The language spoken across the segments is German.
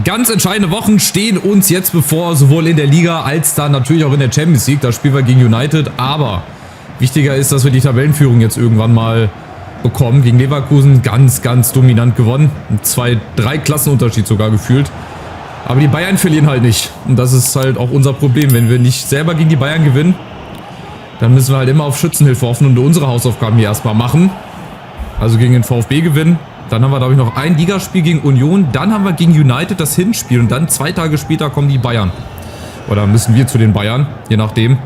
Ganz entscheidende Wochen stehen uns jetzt bevor, sowohl in der Liga als dann natürlich auch in der Champions League. Da spielen wir gegen United, aber wichtiger ist, dass wir die Tabellenführung jetzt irgendwann mal bekommen. Gegen Leverkusen ganz, ganz dominant gewonnen. 2-3 Klassenunterschied sogar gefühlt. Aber die Bayern verlieren halt nicht. Und das ist halt auch unser Problem. Wenn wir nicht selber gegen die Bayern gewinnen, dann müssen wir halt immer auf Schützenhilfe hoffen und unsere Hausaufgaben hier erstmal machen. Also gegen den VfB gewinnen. Dann haben wir, glaube ich, noch ein Ligaspiel gegen Union. Dann haben wir gegen United das Hinspiel. Und dann 2 Tage später kommen die Bayern. Oder müssen wir zu den Bayern, je nachdem.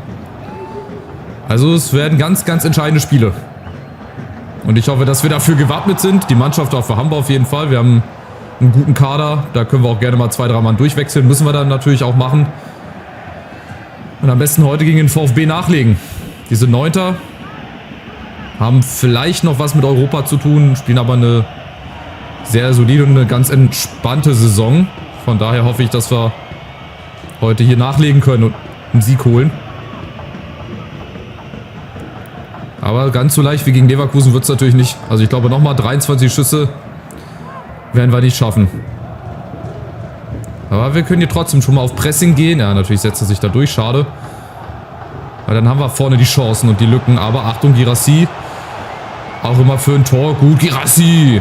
Also es werden ganz, ganz entscheidende Spiele. Und ich hoffe, dass wir dafür gewappnet sind. Die Mannschaft auch für Hamburg auf jeden Fall. Wir haben einen guten Kader. Da können wir auch gerne mal 2-3 Mann durchwechseln. Müssen wir dann natürlich auch machen. Und am besten heute gegen den VfB nachlegen. Diese Neunter haben vielleicht noch was mit Europa zu tun. Spielen aber eine sehr solide und eine ganz entspannte Saison. Von daher hoffe ich, dass wir heute hier nachlegen können und einen Sieg holen. Aber ganz so leicht wie gegen Leverkusen wird es natürlich nicht. Also ich glaube nochmal 23 Schüsse werden wir nicht schaffen. Aber wir können hier trotzdem schon mal auf Pressing gehen. Ja, natürlich setzt er sich da durch. Schade. Weil dann haben wir vorne die Chancen und die Lücken. Aber Achtung, Guirassy. Auch immer für ein Tor. Gut, Guirassy.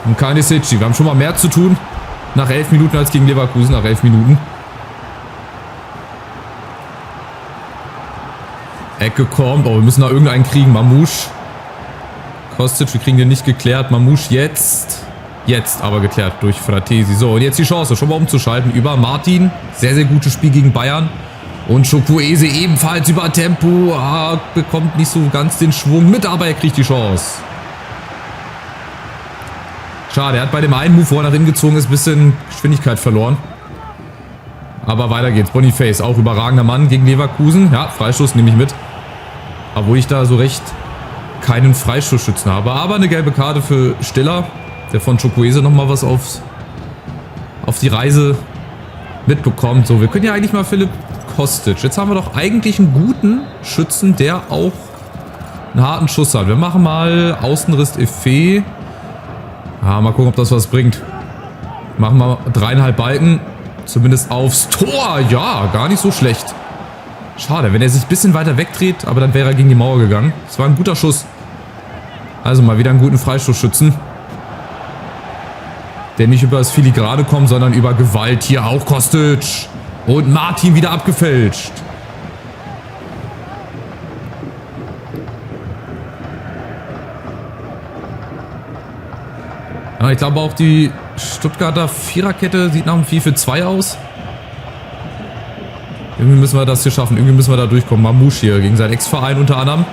Und keine Sitchi. Wir haben schon mal mehr zu tun nach 11 Minuten als gegen Leverkusen. Nach 11 Minuten. Ecke kommt. Oh, wir müssen da irgendeinen kriegen. Mamouche. Kostic, wir kriegen den nicht geklärt. Mamouche jetzt. Jetzt aber geklärt durch Fratesi. So, und jetzt die Chance, schon mal umzuschalten über Martin. Sehr, sehr gutes Spiel gegen Bayern. Und Chukwueze ebenfalls über Tempo. Bekommt nicht so ganz den Schwung mit, aber er kriegt die Chance. Schade, er hat bei dem einen Move, wo er nach innen gezogen ist, ein bisschen Geschwindigkeit verloren. Aber weiter geht's. Boniface, auch überragender Mann gegen Leverkusen. Ja, Freistoß nehme ich mit. Obwohl ich da so recht keinen Freistoßschützen habe. Aber eine gelbe Karte für Stiller, der von Chukwueze nochmal was auf die Reise mitbekommt. So, wir können ja eigentlich mal Philipp Kostic. Jetzt haben wir doch eigentlich einen guten Schützen, der auch einen harten Schuss hat. Wir machen mal Außenriss Effet. Mal gucken, ob das was bringt. Machen wir 3,5 Balken. Zumindest aufs Tor. Ja, gar nicht so schlecht. Schade, wenn er sich ein bisschen weiter wegdreht, aber dann wäre er gegen die Mauer gegangen. Das war ein guter Schuss. Also mal wieder einen guten Freistoßschützen. Der nicht über das Filigrane kommt, sondern über Gewalt. Hier auch Kostic. Und Martin wieder abgefälscht. Ja, ich glaube auch die Stuttgarter Viererkette sieht nach einem 4-4-2 aus. Irgendwie müssen wir das hier schaffen. Irgendwie müssen wir da durchkommen. Mamouche hier gegen seinen Ex-Verein unter anderem.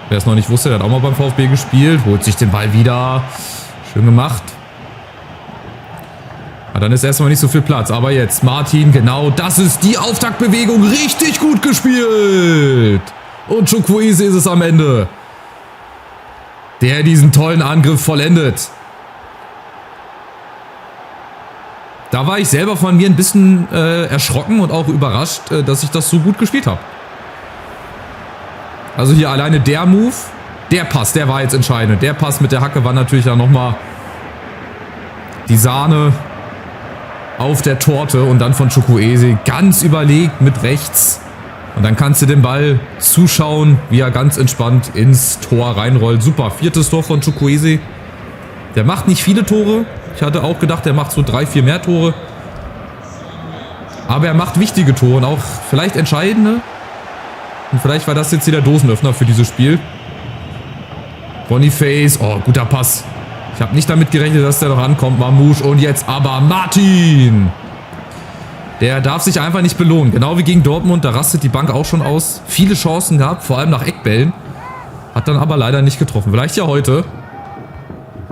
Wer es noch nicht wusste, der hat auch mal beim VfB gespielt. Holt sich den Ball wieder. Schön gemacht. Dann ist erstmal nicht so viel Platz. Aber jetzt Martin, genau das ist die Auftaktbewegung. Richtig gut gespielt. Und Chukwueze ist es am Ende, der diesen tollen Angriff vollendet. Da war ich selber von mir ein bisschen erschrocken und auch überrascht, dass ich das so gut gespielt habe. Also hier alleine der Move, der Pass, der war jetzt entscheidend. Der Pass mit der Hacke war natürlich dann nochmal die Sahne auf der Torte und dann von Chukwueze ganz überlegt mit rechts. Und dann kannst du den Ball zuschauen, wie er ganz entspannt ins Tor reinrollt. Super, 4. Tor von Chukwueze. Der macht nicht viele Tore. Ich hatte auch gedacht, er macht so 3, 4 mehr Tore. Aber er macht wichtige Tore und auch vielleicht entscheidende. Und vielleicht war das jetzt hier der Dosenöffner für dieses Spiel. Boniface, oh, guter Pass. Ich habe nicht damit gerechnet, dass der noch ankommt. Mamouche und jetzt aber Martin. Der darf sich einfach nicht belohnen. Genau wie gegen Dortmund, da rastet die Bank auch schon aus. Viele Chancen gehabt, vor allem nach Eckbällen. Hat dann aber leider nicht getroffen. Vielleicht ja heute.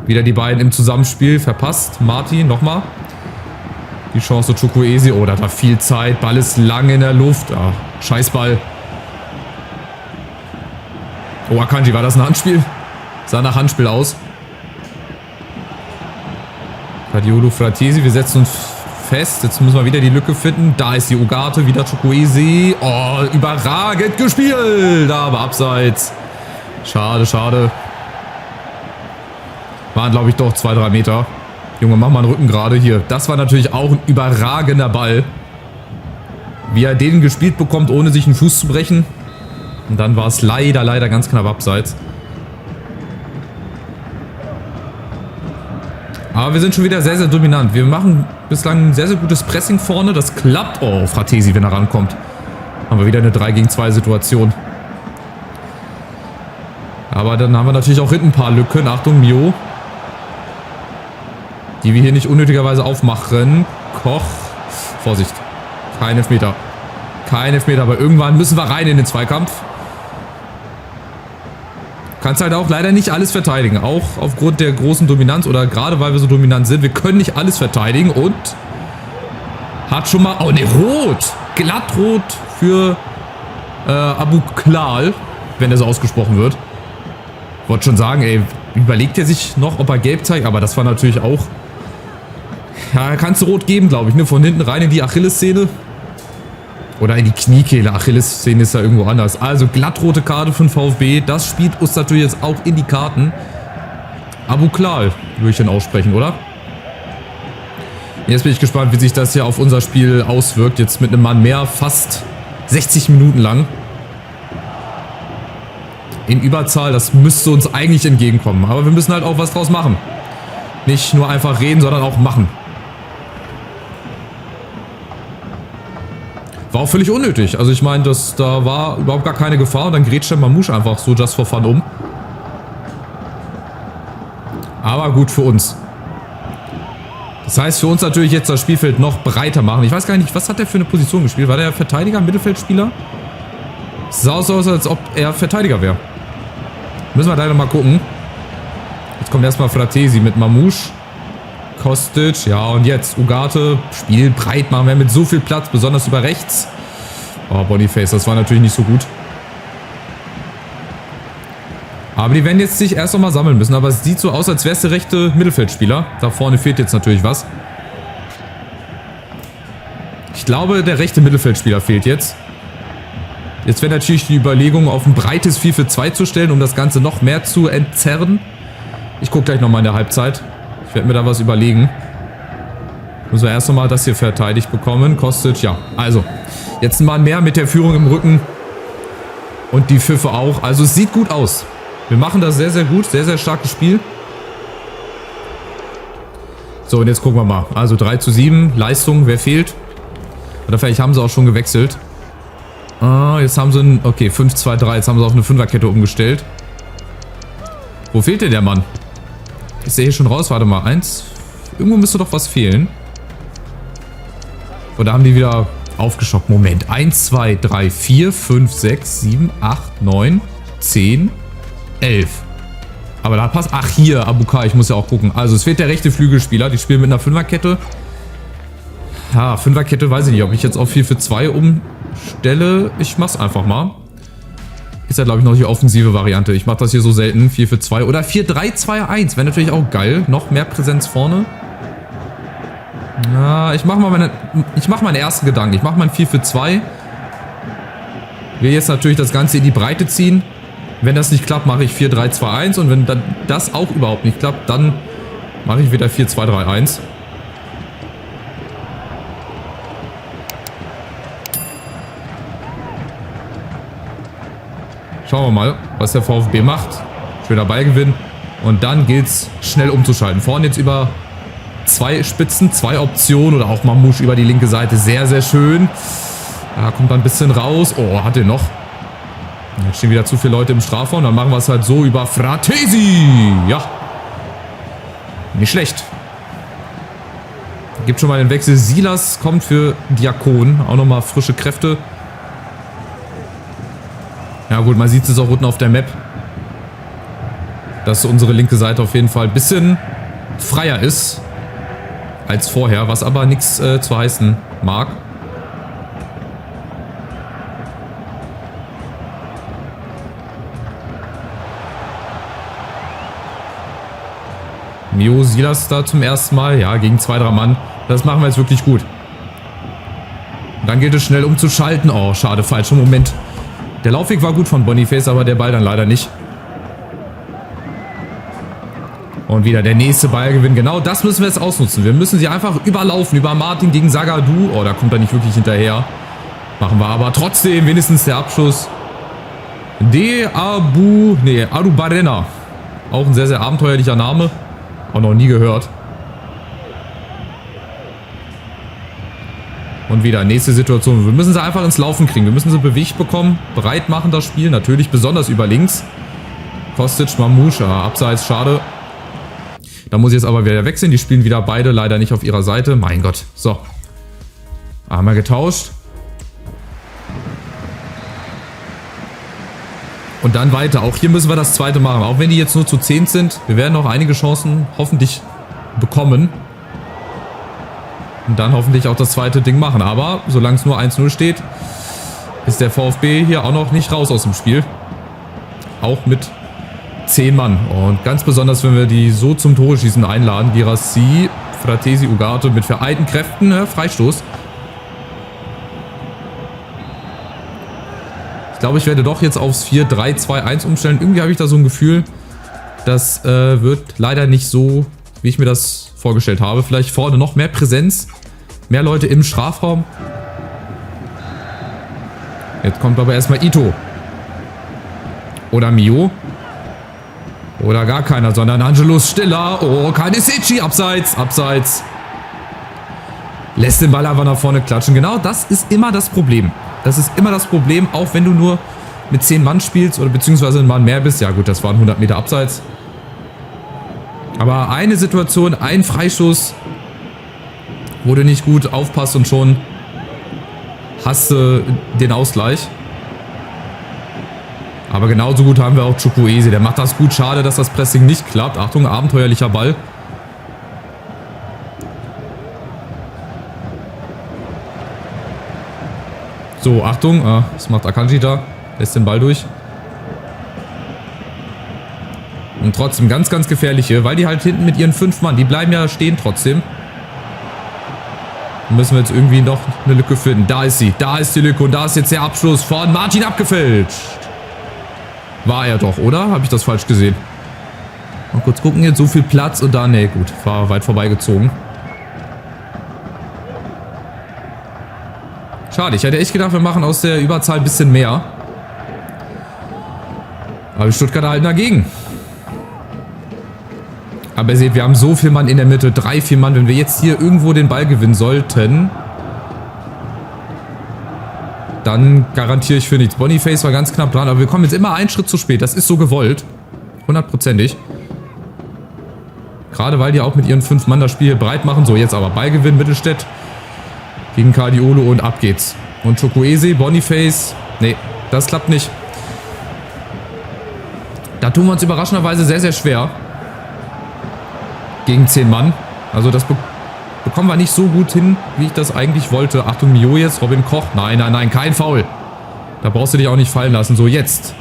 Wieder die beiden im Zusammenspiel verpasst. Martin nochmal. Die Chance Chukwueze. Oh, da hat er viel Zeit. Ball ist lang in der Luft. Scheißball. Oh, Akanji, war das ein Handspiel? Sah nach Handspiel aus. Fadiolo Fratesi, wir setzen uns fest. Jetzt müssen wir wieder die Lücke finden. Da ist die Ugarte, wieder Chukwueze. Oh, überragend gespielt. Aber abseits. Schade, schade. Waren, glaube ich, doch 2-3 Meter. Junge, mach mal einen Rücken gerade hier. Das war natürlich auch ein überragender Ball. Wie er den gespielt bekommt, ohne sich einen Fuß zu brechen. Und dann war es leider ganz knapp abseits. Aber wir sind schon wieder sehr dominant. Wir machen bislang ein sehr gutes Pressing vorne. Das klappt. Oh, Fratesi, wenn er rankommt. Haben wir wieder eine 3 gegen 2 Situation. Aber dann haben wir natürlich auch hinten ein paar Lücken. Achtung, Mio. Die wir hier nicht unnötigerweise aufmachen. Koch. Vorsicht. Kein Elfmeter. Kein Elfmeter, aber irgendwann müssen wir rein in den Zweikampf. Kannst halt auch leider nicht alles verteidigen. Auch aufgrund der großen Dominanz oder gerade weil wir so dominant sind. Wir können nicht alles verteidigen und hat schon mal... Oh ne, rot. Glattrot für Abu Klal, wenn er so ausgesprochen wird. Wollte schon sagen, ey, überlegt er sich noch, ob er gelb zeigt, aber das war natürlich auch... Ja, kannst du rot geben, glaube ich, ne? Von hinten rein in die Achillessehne. Oder in die Kniekehle. Achillessehne ist ja irgendwo anders. Also glattrote Karte von VfB. Das spielt uns natürlich jetzt auch in die Karten. Abu Klal, würde ich dann aussprechen, oder? Jetzt bin ich gespannt, wie sich das hier auf unser Spiel auswirkt. Jetzt mit einem Mann mehr, fast 60 Minuten lang. In Überzahl, das müsste uns eigentlich entgegenkommen. Aber wir müssen halt auch was draus machen. Nicht nur einfach reden, sondern auch machen. War auch völlig unnötig. Also ich meine, da war überhaupt gar keine Gefahr. Und dann grätscht der Mamouche einfach so just for fun um. Aber gut für uns. Das heißt für uns natürlich jetzt das Spielfeld noch breiter machen. Ich weiß gar nicht, was hat der für eine Position gespielt? War der Verteidiger, Mittelfeldspieler? Sah so aus, als ob er Verteidiger wäre. Müssen wir leider mal gucken. Jetzt kommt erstmal Fratesi mit Mamouche. Kostic, ja und jetzt Ugarte, Spiel breit machen wir mit so viel Platz, besonders über rechts. Oh, Boniface, das war natürlich nicht so gut. Aber die werden jetzt sich erst noch mal sammeln müssen, aber es sieht so aus, als wäre es der rechte Mittelfeldspieler. Da vorne fehlt jetzt natürlich was. Ich glaube, der rechte Mittelfeldspieler fehlt jetzt. Jetzt wäre natürlich die Überlegung, auf ein breites 4-4-2 zu stellen, um das Ganze noch mehr zu entzerren. Ich gucke gleich nochmal in der Halbzeit. Ich werde mir da was überlegen. Müssen wir erst nochmal das hier verteidigt bekommen. Kostic, ja. Also, jetzt mal mehr mit der Führung im Rücken. Und die Pfiffe auch. Also, es sieht gut aus. Wir machen das sehr gut. Sehr starkes Spiel. So, und jetzt gucken wir mal. Also 3:7. Leistung, wer fehlt? Oder vielleicht haben sie auch schon gewechselt. Ah, jetzt haben sie ein... Okay, 5-2-3. Jetzt haben sie auf eine Fünferkette umgestellt. Wo fehlt denn der Mann? Ist der hier schon raus? Warte mal, 1. Irgendwo müsste doch was fehlen. Oder haben die wieder aufgestockt? Moment. 1, 2, 3, 4, 5, 6, 7, 8, 9, 10, 11. Aber da passt... Ach, hier, Abuka, ich muss ja auch gucken. Also, es fehlt der rechte Flügelspieler. Die spielen mit einer Fünferkette. Ja, Fünferkette weiß ich nicht, ob ich jetzt auf 4-4-2 umstelle. Ich mach's einfach mal. Ist ja, glaube ich, noch die offensive Variante. Ich mache das hier so selten. 4-4-2 oder 4-3-2-1. Wäre natürlich auch geil. Noch mehr Präsenz vorne. Ja, ich mache mal meinen ersten Gedanken. Ich mache mal ein 4-4-2. Will jetzt natürlich das Ganze in die Breite ziehen. Wenn das nicht klappt, mache ich 4-3-2-1. Und wenn dann das auch überhaupt nicht klappt, dann mache ich wieder 4-2-3-1. Schauen wir mal, was der VfB macht. Schöner Ballgewinn. Und dann geht's schnell umzuschalten. Vorne jetzt über 2 Spitzen, 2 Optionen. Oder auch Mamouche über die linke Seite. Sehr schön. Da kommt dann ein bisschen raus. Oh, hat den noch. Jetzt stehen wieder zu viele Leute im Strafraum. Dann machen wir es halt so über Fratesi. Ja. Nicht schlecht. Gibt schon mal den Wechsel. Silas kommt für Diakon. Auch nochmal frische Kräfte. Ja gut, man sieht es auch unten auf der Map, dass unsere linke Seite auf jeden Fall ein bisschen freier ist als vorher, was aber nichts zu heißen mag. Mio Silas da zum ersten Mal, ja, gegen 2-3 Mann. Das machen wir jetzt wirklich gut. Dann gilt es schnell umzuschalten. Oh, schade, falscher Moment. Der Laufweg war gut von Boniface, aber der Ball dann leider nicht. Und wieder der nächste Ballgewinn. Genau das müssen wir jetzt ausnutzen. Wir müssen sie einfach überlaufen. Über Martin gegen Zagadou. Oh, da kommt er nicht wirklich hinterher. Machen wir aber trotzdem wenigstens der Abschuss. Arubarena. Auch ein sehr, sehr abenteuerlicher Name. Auch noch nie gehört. Und wieder nächste Situation. Wir müssen sie einfach ins Laufen kriegen. Wir müssen sie bewegt bekommen. Breit machen das Spiel. Natürlich besonders über links. Kostic, Mamouche. Abseits, schade. Da muss ich jetzt aber wieder wechseln. Die spielen wieder beide leider nicht auf ihrer Seite. Mein Gott. So. Haben wir getauscht. Und dann weiter. Auch hier müssen wir das zweite machen. Auch wenn die jetzt nur zu 10 sind. Wir werden noch einige Chancen hoffentlich bekommen. Und dann hoffentlich auch das zweite Ding machen. Aber solange es nur 1-0 steht, ist der VfB hier auch noch nicht raus aus dem Spiel. Auch mit 10 Mann. Und ganz besonders, wenn wir die so zum Tore schießen einladen. Girassi, Fratesi, Ugarte mit vereinten Kräften. Freistoß. Ich glaube, ich werde doch jetzt aufs 4-3-2-1 umstellen. Irgendwie habe ich da so ein Gefühl, das wird leider nicht so, wie ich mir das vorgestellt habe. Vielleicht vorne noch mehr Präsenz. Mehr Leute im Strafraum. Jetzt kommt aber erstmal Ito. Oder Mio. Oder gar keiner, sondern Angelus Stiller. Oh, Kanisici. Abseits. Abseits. Lässt den Ball einfach nach vorne klatschen. Genau das ist immer das Problem. Das ist immer das Problem, auch wenn du nur mit 10 Mann spielst oder beziehungsweise ein Mann mehr bist. Ja gut, das waren 100 Meter Abseits. Aber eine Situation, ein Freischuss, wo du nicht gut aufpasst und schon hast du den Ausgleich. Aber genauso gut haben wir auch Chukwueze. Der macht das gut. Schade, dass das Pressing nicht klappt. Achtung, abenteuerlicher Ball. So, Achtung. Was macht Akanji da? Lässt den Ball durch. Und trotzdem ganz, ganz gefährliche, weil die halt hinten mit ihren 5 Mann, die bleiben ja stehen trotzdem. Müssen wir jetzt irgendwie noch eine Lücke finden. Da ist sie. Da ist die Lücke. Und da ist jetzt der Abschluss von Martin abgefälscht. War er doch, oder? Habe ich das falsch gesehen? Mal kurz gucken. Jetzt so viel Platz und da... Ne, gut. War weit vorbeigezogen. Schade. Ich hätte echt gedacht, wir machen aus der Überzahl ein bisschen mehr. Aber die Stuttgarter halten dagegen. Aber ihr seht, wir haben so viel Mann in der Mitte. 3, 4 Mann. Wenn wir jetzt hier irgendwo den Ball gewinnen sollten, dann garantiere ich für nichts. Boniface war ganz knapp dran, aber wir kommen jetzt immer einen Schritt zu spät. Das ist so gewollt. 100%ig. Gerade weil die auch mit ihren 5 Mann das Spiel hier breit machen. So, jetzt aber Ballgewinn Mittelstädt gegen Cardiolo und ab geht's. Und Chukwueze, Boniface. Nee, das klappt nicht. Da tun wir uns überraschenderweise sehr, sehr schwer. Gegen 10 Mann. Also das bekommen wir nicht so gut hin, wie ich das eigentlich wollte. Achtung, Mio jetzt, Robin Koch. Nein, nein, nein, kein Foul. Da brauchst du dich auch nicht fallen lassen. So, jetzt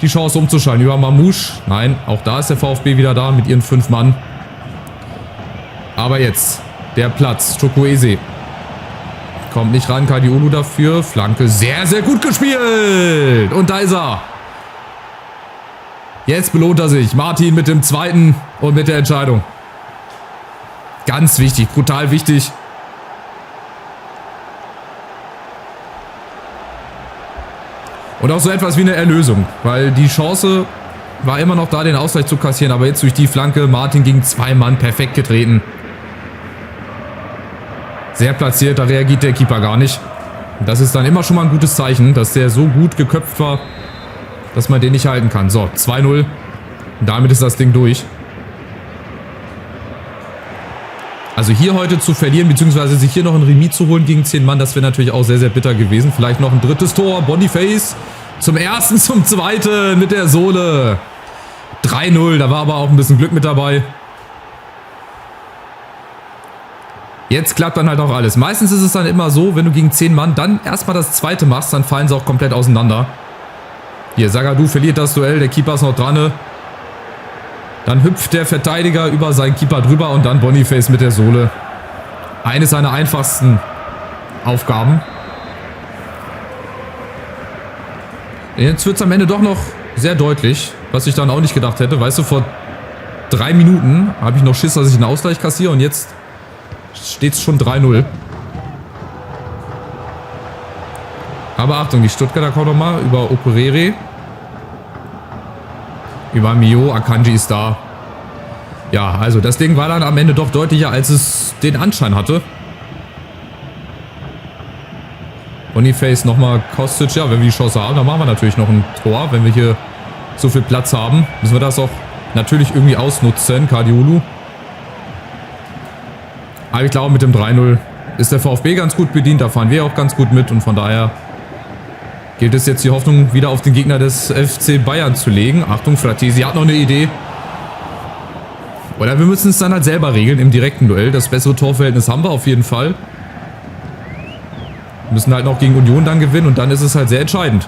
die Chance umzuschalten über Mamouche. Nein, auch da ist der VfB wieder da mit ihren 5 Mann. Aber jetzt der Platz. Chukwueze. Kommt nicht ran, Cardiolo dafür. Flanke sehr, sehr gut gespielt. Und da ist er. Jetzt belohnt er sich. Martin mit dem zweiten und mit der Entscheidung. Ganz wichtig, brutal wichtig. Und auch so etwas wie eine Erlösung. Weil die Chance war immer noch da, den Ausgleich zu kassieren. Aber jetzt durch die Flanke, Martin gegen 2 Mann, perfekt getreten. Sehr platziert, da reagiert der Keeper gar nicht. Das ist dann immer schon mal ein gutes Zeichen, dass der so gut geköpft war, dass man den nicht halten kann. So, 2-0. Damit ist das Ding durch. Also hier heute zu verlieren, beziehungsweise sich hier noch ein Remis zu holen gegen 10 Mann, das wäre natürlich auch sehr, sehr bitter gewesen. Vielleicht noch ein drittes Tor. Boniface zum ersten, zum zweiten mit der Sohle. 3-0, da war aber auch ein bisschen Glück mit dabei. Jetzt klappt dann halt auch alles. Meistens ist es dann immer so, wenn du gegen 10 Mann dann erstmal das zweite machst, dann fallen sie auch komplett auseinander. Hier, Zagadou verliert das Duell, der Keeper ist noch dran. Dann hüpft der Verteidiger über seinen Keeper drüber und dann Boniface mit der Sohle. Eine seiner einfachsten Aufgaben. Jetzt wird es am Ende doch noch sehr deutlich, was ich dann auch nicht gedacht hätte. Weißt du, vor 3 Minuten habe ich noch Schiss, dass ich einen Ausgleich kassiere und jetzt steht es schon 3-0. Aber Achtung, die Stuttgarter kommen nochmal über Operere. Über Mio, Akanji ist da. Ja, also das Ding war dann am Ende doch deutlicher, als es den Anschein hatte. Boniface nochmal Kostic. Ja, wenn wir die Chance haben, dann machen wir natürlich noch ein Tor. Wenn wir hier so viel Platz haben, müssen wir das auch natürlich irgendwie ausnutzen. Kadiolu. Aber ich glaube, mit dem 3-0 ist der VfB ganz gut bedient. Da fahren wir auch ganz gut mit. Und von daher gilt es jetzt, die Hoffnung wieder auf den Gegner des FC Bayern zu legen. Achtung, Fratesi hat noch eine Idee. Oder wir müssen es dann halt selber regeln im direkten Duell. Das bessere Torverhältnis haben wir auf jeden Fall. Wir müssen halt noch gegen Union dann gewinnen und dann ist es halt sehr entscheidend.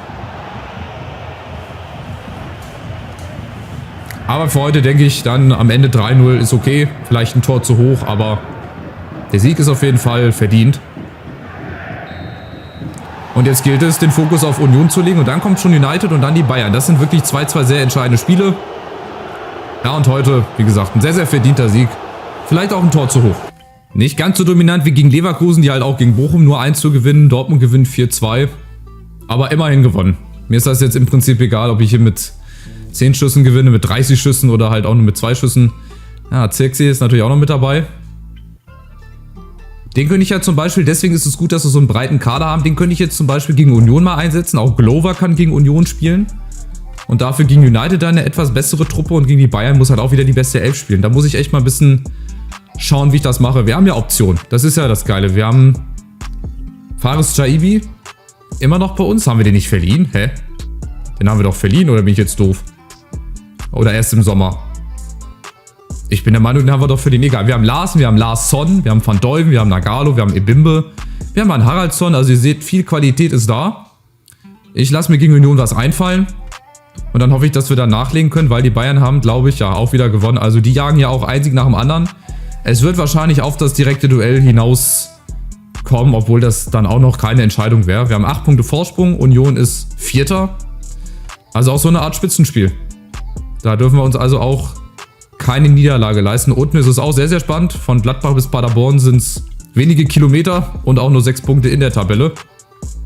Aber für heute denke ich dann am Ende 3-0 ist okay. Vielleicht ein Tor zu hoch, aber der Sieg ist auf jeden Fall verdient. Und jetzt gilt es, den Fokus auf Union zu legen und dann kommt schon United und dann die Bayern. Das sind wirklich zwei sehr entscheidende Spiele. Ja, und heute, wie gesagt, ein sehr, sehr verdienter Sieg. Vielleicht auch ein Tor zu hoch. Nicht ganz so dominant wie gegen Leverkusen, die halt auch gegen Bochum nur 1 zu gewinnen. Dortmund gewinnt 4-2. Aber immerhin gewonnen. Mir ist das jetzt im Prinzip egal, ob ich hier mit 10 Schüssen gewinne, mit 30 Schüssen oder halt auch nur mit 2 Schüssen. Ja, Zirkzee ist natürlich auch noch mit dabei. Den könnte ich ja zum Beispiel, deswegen ist es gut, dass wir so einen breiten Kader haben, den könnte ich jetzt zum Beispiel gegen Union mal einsetzen. Auch Glover kann gegen Union spielen. Und dafür gegen United dann eine etwas bessere Truppe und gegen die Bayern muss halt auch wieder die beste Elf spielen. Da muss ich echt mal ein bisschen schauen, wie ich das mache. Wir haben ja Optionen. Das ist ja das Geile. Wir haben Faris Chaibi immer noch bei uns. Haben wir den nicht verliehen? Hä? Den haben wir doch verliehen oder bin ich jetzt doof? Oder erst im Sommer? Ich bin der Meinung, den haben wir doch für den egal. Wir haben Larsen, wir haben Larsson, wir haben Van Deuven, wir haben Nagalo, wir haben Ebimbe, wir haben einen Haraldsson. Also ihr seht, viel Qualität ist da. Ich lasse mir gegen Union was einfallen. Und dann hoffe ich, dass wir da nachlegen können, weil die Bayern haben, glaube ich, ja auch wieder gewonnen. Also die jagen ja auch ein Sieg nach dem anderen. Es wird wahrscheinlich auf das direkte Duell hinauskommen, obwohl das dann auch noch keine Entscheidung wäre. Wir haben 8 Punkte Vorsprung, Union ist Vierter. Also auch so eine Art Spitzenspiel. Da dürfen wir uns also auch keine Niederlage leisten. Unten ist es auch sehr, sehr spannend. Von Gladbach bis Paderborn sind es wenige Kilometer und auch nur 6 Punkte in der Tabelle.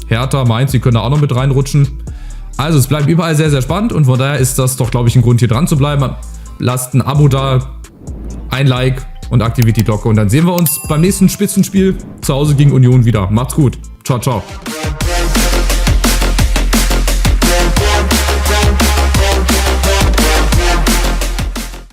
Hertha, Mainz, die können da auch noch mit reinrutschen. Also es bleibt überall sehr, sehr spannend und von daher ist das doch, glaube ich, ein Grund, hier dran zu bleiben. Lasst ein Abo da, ein Like und aktiviert die Glocke und dann sehen wir uns beim nächsten Spitzenspiel zu Hause gegen Union wieder. Macht's gut. Ciao, ciao.